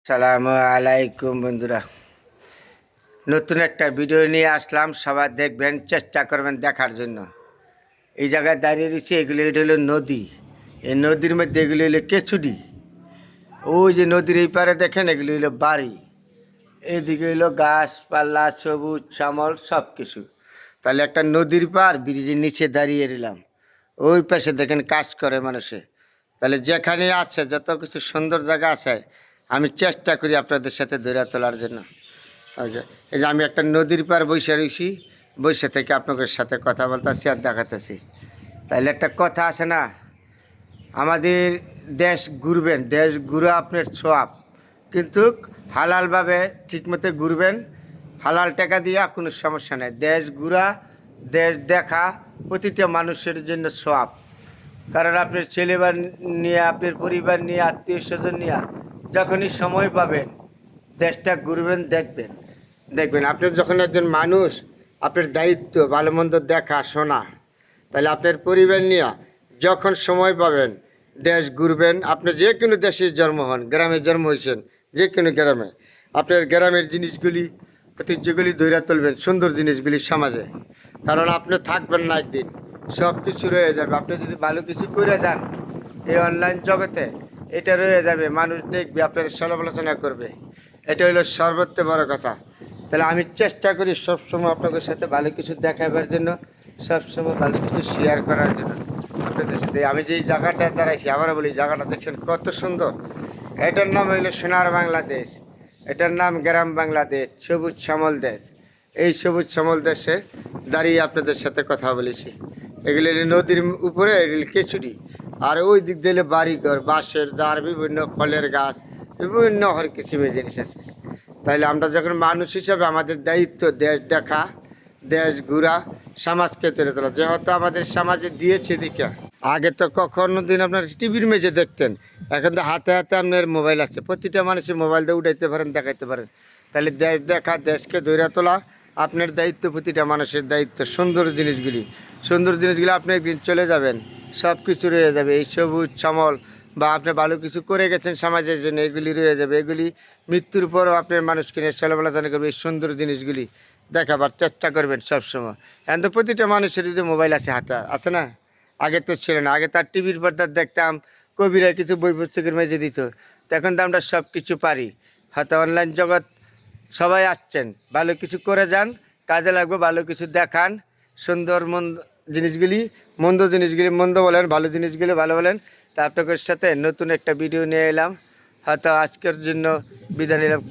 সালামু আলাইকুম বন্ধুরা, নতুন একটা ভিডিও নিয়ে আসলাম। সবাই দেখবেন, চেষ্টা করবেন দেখার জন্য। এই জায়গায় দাঁড়িয়ে রয়েছে, এগুলো এটা হলো নদী। এই নদীর মধ্যে এগুলো হলো কেচুডি। ওই যে নদীর এই পারে দেখেন, এগুলো হলো বাড়ি। এইদিকে হলো গাছপালা, সবুজ শ্যামল সব কিছু। তাহলে একটা নদীর পার, ব্রিজের নিচে দাঁড়িয়ে রইলাম। ওই পাশে দেখেন কাজ করে মানুষে। তাহলে যেখানে আছে যত কিছু সুন্দর জায়গা আছে, আমি চেষ্টা করি আপনাদের সাথে ধরে তোলার জন্য। এই যে আমি একটা নদীর পার বসে রয়েছি, বসে থেকে আপনাদের সাথে কথা বলতেছি আর দেখাতেছি। তাহলে একটা কথা আছে না, আমাদের দেশ ঘুরবেন, দেশ ঘুরা আপনার ছোয়াব, কিন্তু হালালভাবে ঠিকমতো ঘুরবেন। হালাল টাকা দিয়া কোনো সমস্যা নেই। দেশ ঘুরা, দেশ দেখা প্রতিটা মানুষের জন্য ছোয়াব। কারণ আপনার ছেলেবার নিয়ে, আপনার পরিবার নিয়ে, আত্মীয় স্বজন নিয়ে যখনই সময় পাবেন দেশটা ঘুরবেন, দেখবেন। দেখবেন আপনি যখন একজন মানুষ, আপনার দায়িত্ব ভালো মন্দ দেখা শোনা। তাহলে আপনার পরিবার নিয়ে যখন সময় পাবেন দেশ ঘুরবেন। আপনি যে কোনো দেশে জন্ম হন, গ্রামে জন্ম হয়েছেন, যে কোনো গ্রামে আপনার গ্রামের জিনিসগুলি, ঐতিহ্যগুলি ধরে তুলবেন, সুন্দর জিনিসগুলি সমাজে। কারণ আপনি থাকবেন না একদিন, সব কিছু রয়ে যাবে। আপনি যদি ভালো কিছু করে যান এই অনলাইন জগতে, এটা রয়ে যাবে, মানুষ দেখবে, আপনার সমালোচনা করবে। এটা হলো সর্বোচ্চ বড় কথা। তাহলে আমি চেষ্টা করি সবসময় আপনাদের সাথে ভালো কিছু দেখাবার জন্য, সবসময় ভালো কিছু শেয়ার করার জন্য আপনাদের সাথে। আমি যেই জায়গাটা দাঁড়াইছি, আবারও বলি, জায়গাটা দেখছেন কত সুন্দর। এটার নাম হইলো সোনার বাংলাদেশ, এটার নাম গ্রাম বাংলাদেশ, সবুজ শ্যামল দেশ। এই সবুজ শ্যামল দেশে দাঁড়িয়ে আপনাদের সাথে কথা বলেছি। এগুলি নদীর উপরে, এগুলি কেচুরি। আর ওই দিক দিলে বাড়িঘর, বাঁশের দ্বার, বিভিন্ন ফলের গাছ, বিভিন্ন হর কিসিমের জিনিস আছে। তাইলে আমরা যখন মানুষ হিসাবে আমাদের দায়িত্ব দেশ দেখা, দেশ ঘোরা, সমাজকে তুলে তোলা। যেহেতু আমাদের সমাজে দিয়েছে দিকে, আগে তো কখনো দিন আপনার টিভির মেঝে দেখতেন, এখন তো হাতে হাতে আপনার মোবাইল আছে। প্রতিটা মানুষের মোবাইল দিয়ে উঠাইতে পারেন, দেখাইতে পারেন। তাহলে দেশ দেখা, দেশকে ধরে তোলা আপনার দায়িত্ব, প্রতিটা মানুষের দায়িত্ব। সুন্দর জিনিসগুলি, সুন্দর জিনিসগুলি আপনি একদিন চলে যাবেন, সব কিছু রয়ে যাবে। এই সবুজ শ্যামল বা আপনি ভালো কিছু করে গেছেন সমাজের জন্য, এগুলি রয়ে যাবে। এগুলি মৃত্যুর পরও আপনার মানুষকে নিয়ে চলাচলা করবে। এই সুন্দর জিনিসগুলি দেখাবার চেষ্টা করবেন সবসময়। এখন তো প্রতিটা মানুষের যদি মোবাইল আছে, হাতে আছে না? আগে তো ছিল না। আগে তার টিভির পর্দা দেখতাম, কবিরা কিছু বই পুস্তকের মেঝে দিত। তো এখন তো আমরা সব কিছু পারি। হয়তো অনলাইন জগৎ সবাই আসছেন, ভালো কিছু করে যান, কাজে লাগবে। ভালো কিছু দেখান, সুন্দর মন্দ জিনিসগুলি, মন্দ জিনিসগুলি মন্দ বলেন, ভালো জিনিসগুলি ভালো বলেন। তা আপনাদের সাথে নতুন একটা ভিডিও নিয়ে এলাম। হয়তো আজকের জন্য বিদায় নিলাম।